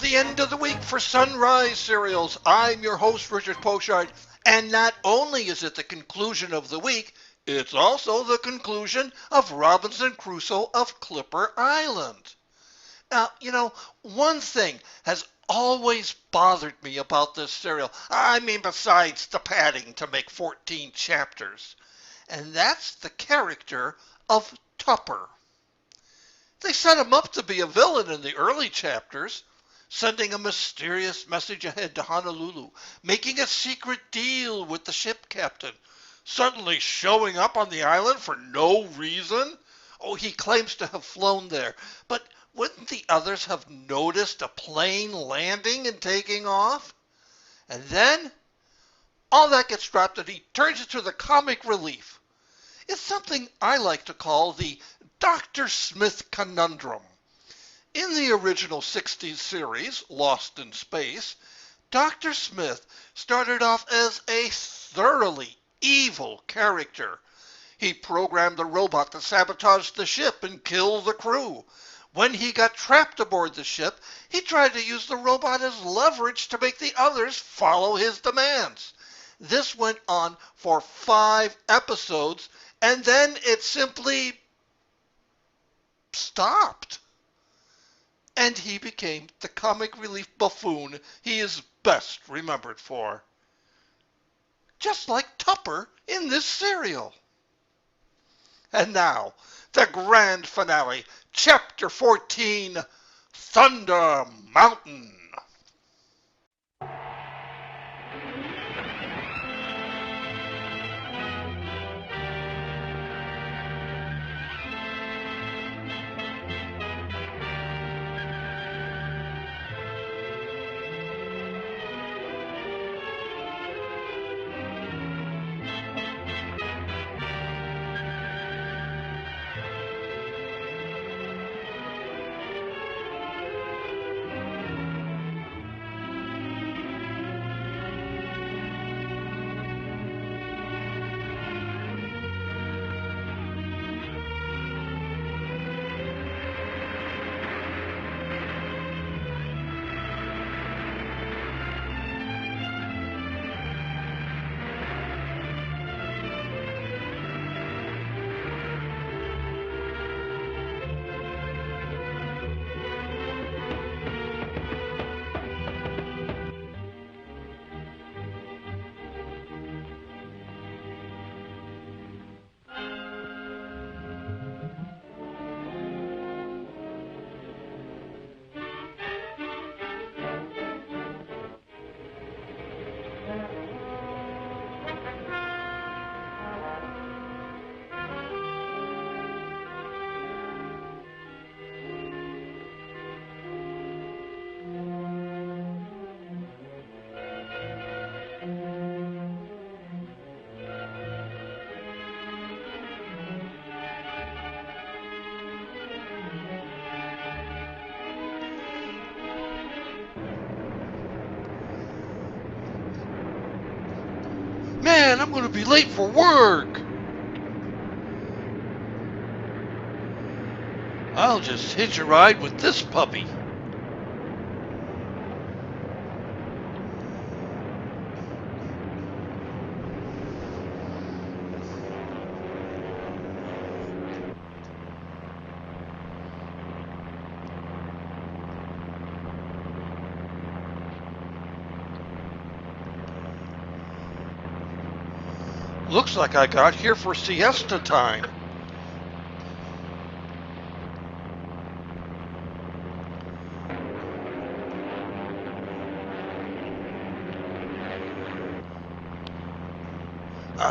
the end of the week for Sunrise Serials. I'm your host, Richard Pochard, and not only is it the conclusion of the week, it's also the conclusion of Robinson Crusoe of Clipper Island. Now, one thing has always bothered me about this serial. I mean, besides the padding to make 14 chapters, and that's the character of Tupper. They set him up to be a villain in the early chapters, sending a mysterious message ahead to Honolulu, making a secret deal with the ship captain, suddenly showing up on the island for no reason. Oh, he claims to have flown there, but wouldn't the others have noticed a plane landing and taking off? And then all that gets dropped and he turns into the comic relief. It's something I like to call the Dr. Smith conundrum. In the original 60s series, Lost in Space, Dr. Smith started off as a thoroughly evil character. He programmed a robot to sabotage the ship and kill the crew. When he got trapped aboard the ship, he tried to use the robot as leverage to make the others follow his demands. This went on for 5 episodes, and then it simply stopped. And he became the comic relief buffoon he is best remembered for. Just like Tupper in this serial. And now, the grand finale, Chapter 14, Thunder Mountain. Man, I'm going to be late for work. I'll just hitch a ride with this puppy. Looks like I got here for siesta time.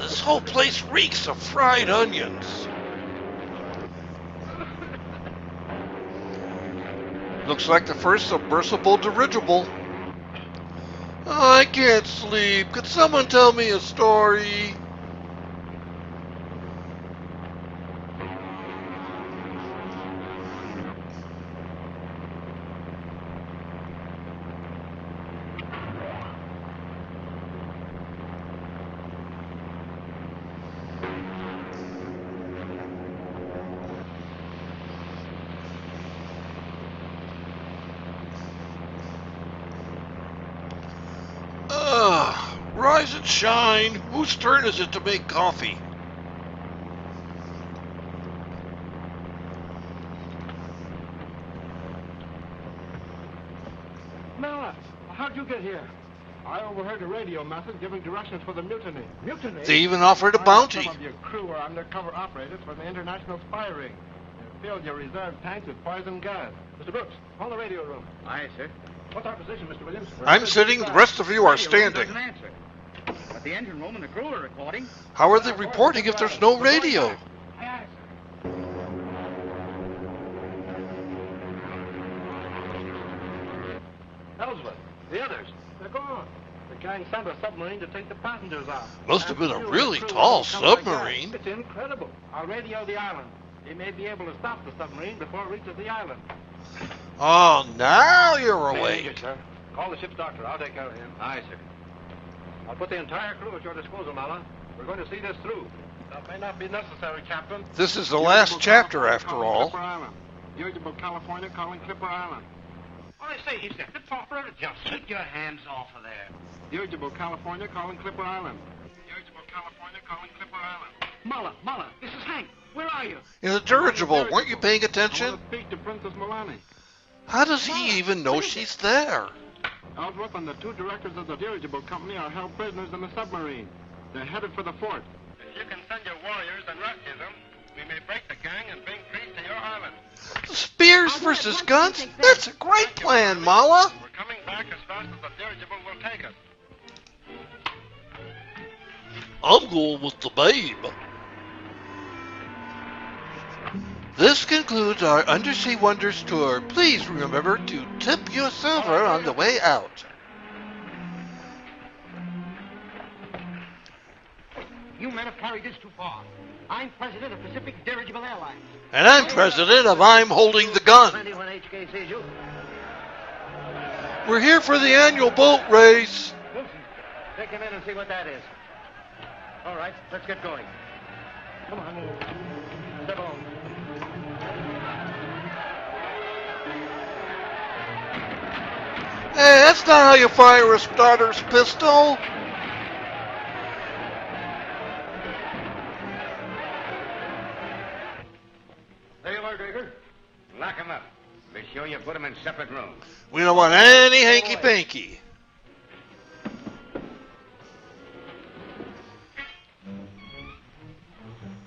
This whole place reeks of fried onions. Looks like the first submersible dirigible. Oh, I can't sleep. Could someone tell me a story? Rise and shine. Whose turn is it to make coffee? Miller, how'd you get here? I overheard a radio message giving directions for the mutiny. Mutiny? They even offered a bounty. Some of your crew are undercover operators for the international spy ring. They filled your reserve tanks with poison gas. Mr. Brooks, on the radio room. Aye, sir. What's our position, Mr. Williams? I'm sitting, the rest of you are standing. Doesn't answer. But the engine room and the crew are recording. How are they reporting if there's no radio? Aye, aye, sir. Ellsworth, the others, they're gone. The gang sent a submarine to take the passengers out. Must have been a After you really and the crew tall won't come like that. submarine. It's incredible. I'll radio the island. They may be able to stop the submarine before it reaches the island. Oh, now you're Thank you, awake. sir. Call the ship's doctor. I'll take care of him. Aye, sir. I'll put the entire crew at your disposal, Mala. We're going to see this through. That may not be necessary, Captain. This is the last chapter, after all. Clipper Island. Irritable California calling Clipper Island. What I say, he's got the proper of just keep your hands off of there. Irritable California calling Clipper Island. Irritable California calling Clipper Island. Mulla, this is Hank. Where are you? In the dirigible, weren't you paying I attention? want to speak to Princess Milani. How does he even know she's there? Ellsworth and the two directors of the dirigible company are held prisoners in the submarine. They're headed for the fort. If you can send your warriors and rescue them, we may break the gang and bring peace to your island. Spears versus guns? That's a great plan, Mala. We're coming back as fast as the dirigible will take us. I'm going with the babe. This concludes our Undersea Wonders tour. Please remember to tip your silver on the way out. You men have carried this too far. I'm president of Pacific Dirigible Airlines. And I'm president of I'm Holding the Gun. Plenty when HK sees you. We're here for the annual boat race. Wilson, take him in and see what that is. All right, let's get going. Come on. Step on. Hey, that's not how you fire a starter's pistol. There you are, Gregor. Lock him up. Be sure you put him in separate rooms. We don't want any hanky-panky.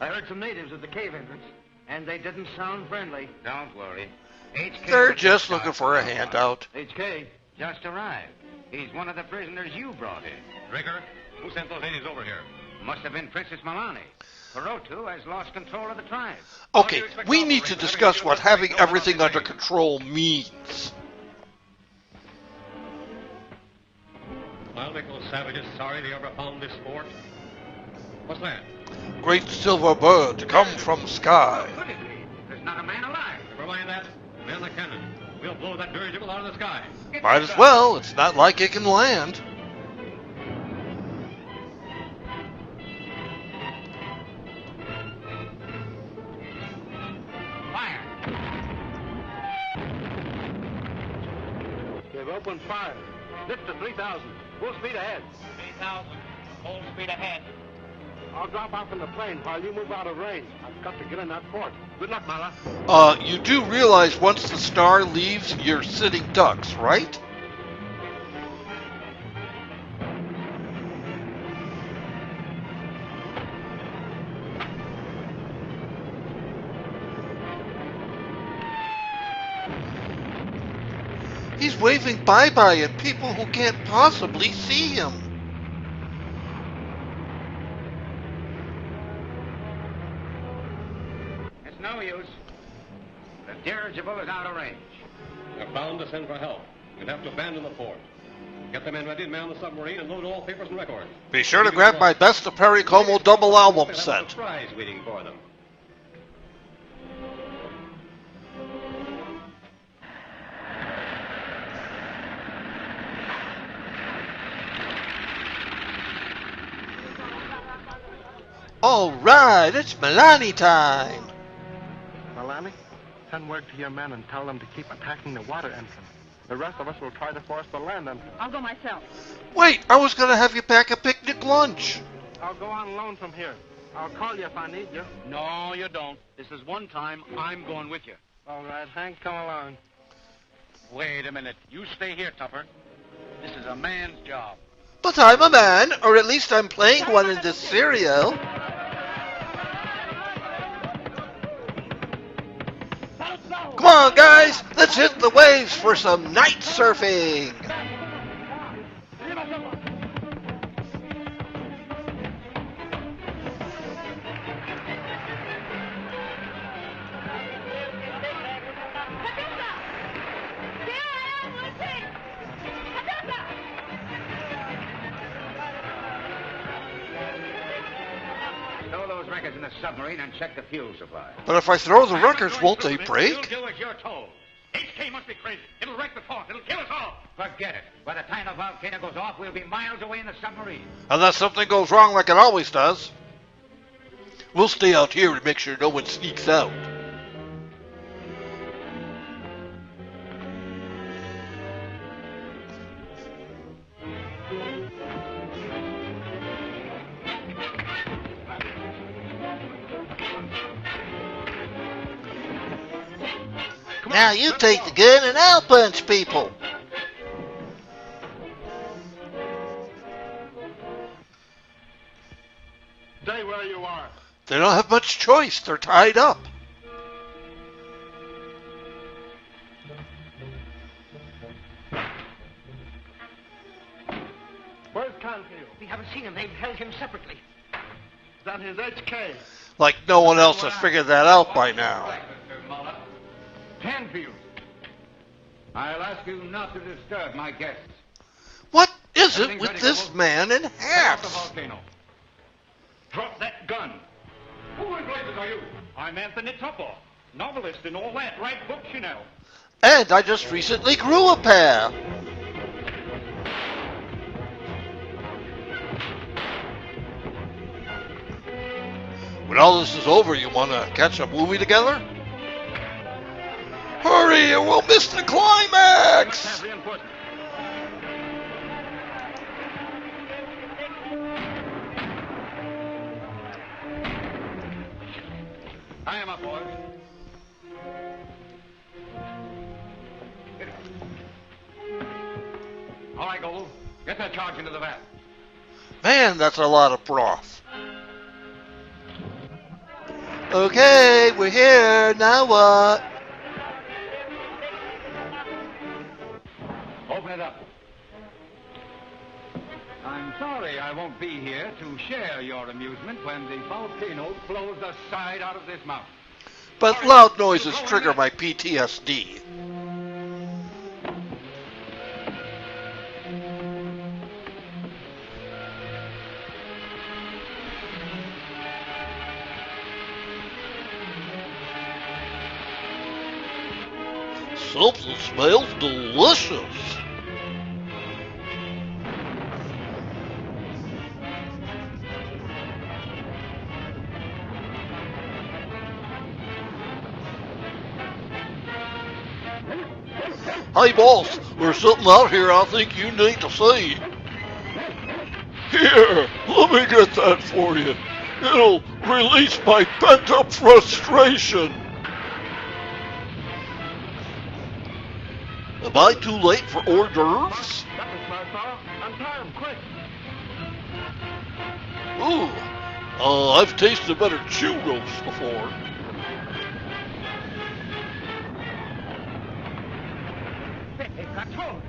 I heard some natives at the cave entrance, and they didn't sound friendly. Don't worry. HK They're just looking for a handout. HK just arrived. He's one of the prisoners you brought in. Rigger, who sent those natives over here? Must have been Princess Milani. Perotu has lost control of the tribe. Okay, we need to discuss what having everything under control means. I'll make those savages sorry they ever found this fort. What's that? Great silver bird come from sky. Could it be? There's not a man alive. Never mind that. Man the cannon. We'll blow that dirigible out of the sky. Might as well, it's not like it can land. Fire. They've opened fire. Lift to 3,000. Full speed ahead. 3,000. Full speed ahead. I'll drop off in the plane while you move out of range. I've got to get in that fort. Good luck, Mala. You do realize once the star leaves, you're sitting ducks, right? He's waving bye-bye at people who can't possibly see him. It's no use. The dirigible is out of range. They're bound to send for help. We'll have to abandon the fort. Get the men ready to man the submarine and load all papers and records. Be sure to grab my Best of Perry Como double album They'll have a set. surprise waiting for them. All right, it's Milani time. Milani, send word to your men and tell them to keep attacking the water entrance. The rest of us will try to force the landing. I'll go myself. Wait, I was going to have you pack a picnic lunch. I'll go on loan from here. I'll call you if I need you. No, you don't. This is one time I'm going with you. All right, Hank, come along. Wait a minute. You stay here, Tupper. This is a man's job. But I'm a man, or at least I'm playing one in this serial. Come on, guys, let's hit the waves for some night surfing. Stow those records in the submarine and check the fuel supply. But if I throw the records, won't they break? You'll do as you're told. HK must be crazy. It'll wreck the fort. It'll kill us all. Forget it. By the time the volcano goes off, we'll be miles away in the submarine. Unless something goes wrong like it always does. We'll stay out here to make sure no one sneaks out. Now you take the gun and I'll punch people. Stay where you are. They don't have much choice. They're tied up. Where's Canfield? We haven't seen him. They've held him separately. Is that his HK? Like no one else has figured that out by now. Canfield. I'll ask you not to disturb my guests. What is it with this man in Off the hats? volcano. Drop that gun. Who in blazes are you? I'm Anthony Tupper, novelist and all that. Write books, you know. And I just recently grew a pair. When all this is over, you want to catch a movie together? Hurry, or we'll miss the climax! Have reinforcements. I am up, boys. Get it. All right, Gold. Get that charge into the vat. Man, that's a lot of broth. Okay, we're here. Now what? Open it up. I'm sorry I won't be here to share your amusement when the volcano blows the side out of this mountain. But loud noises trigger my PTSD. Something smells delicious. Hey boss, there's something out here I think you need to see. Here, let me get that for you. It'll release my pent-up frustration. Am I too late for hors d'oeuvres? That was my fellow. Untie him, quick. Ooh, I've tasted better churros before. It got towed.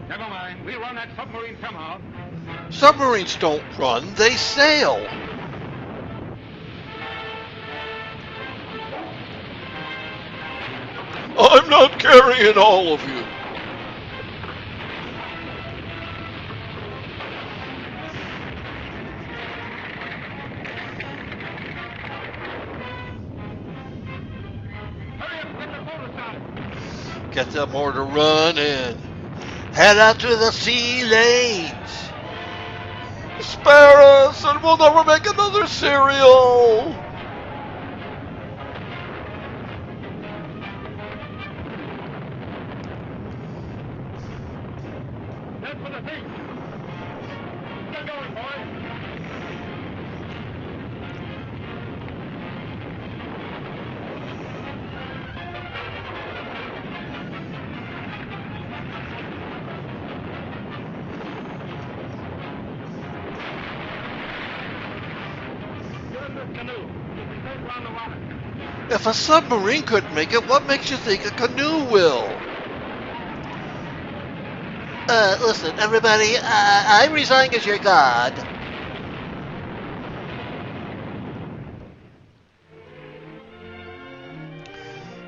Never mind. We'll run that submarine somehow. Submarines don't run, they sail. I'm not carrying all of you. Hurry up, get the motor started. Get the motor running. Head out to the sea lanes. Spare us and we'll never make another cereal. canoe. We'll be safe around the water. If a submarine couldn't make it, what makes you think a canoe will? Listen, everybody, I resign as your god.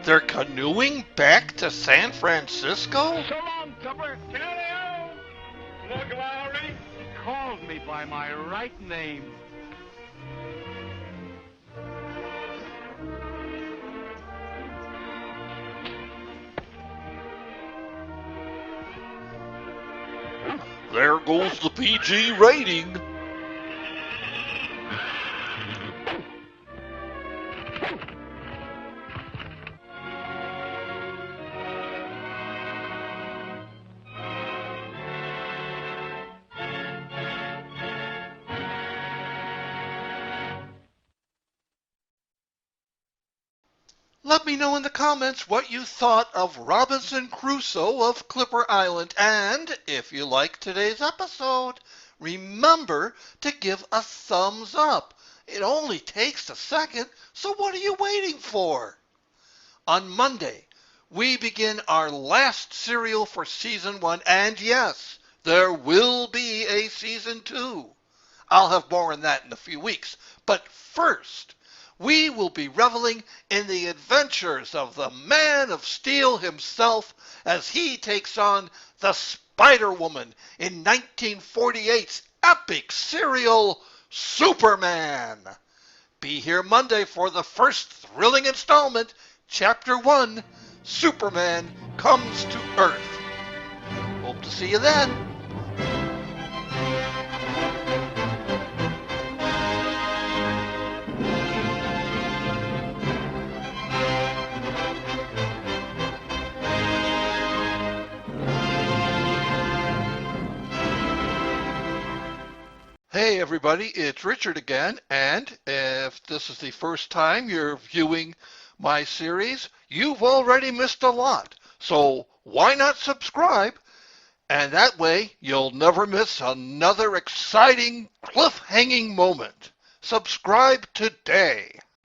They're canoeing back to San Francisco? So long, Tupper. Cheerio. Look, Lowry. Called me by my right name. There goes the PG rating. Let me know in the comments what you thought of Robinson Crusoe of Clipper Island. And if you like today's episode, remember to give a thumbs up. It only takes a second, so what are you waiting for? On Monday, we begin our last serial for Season 1. And yes, there will be a Season 2. I'll have more on that in a few weeks. But first, we will be reveling in the adventures of the Man of Steel himself as he takes on the Spider-Woman in 1948's epic serial Superman. Be here Monday for the first thrilling installment, Chapter 1, Superman Comes to Earth. Hope to see you then. Hey everybody, it's Richard again, and if this is the first time you're viewing my series, you've already missed a lot. So why not subscribe? And that way you'll never miss another exciting cliffhanging moment. Subscribe today.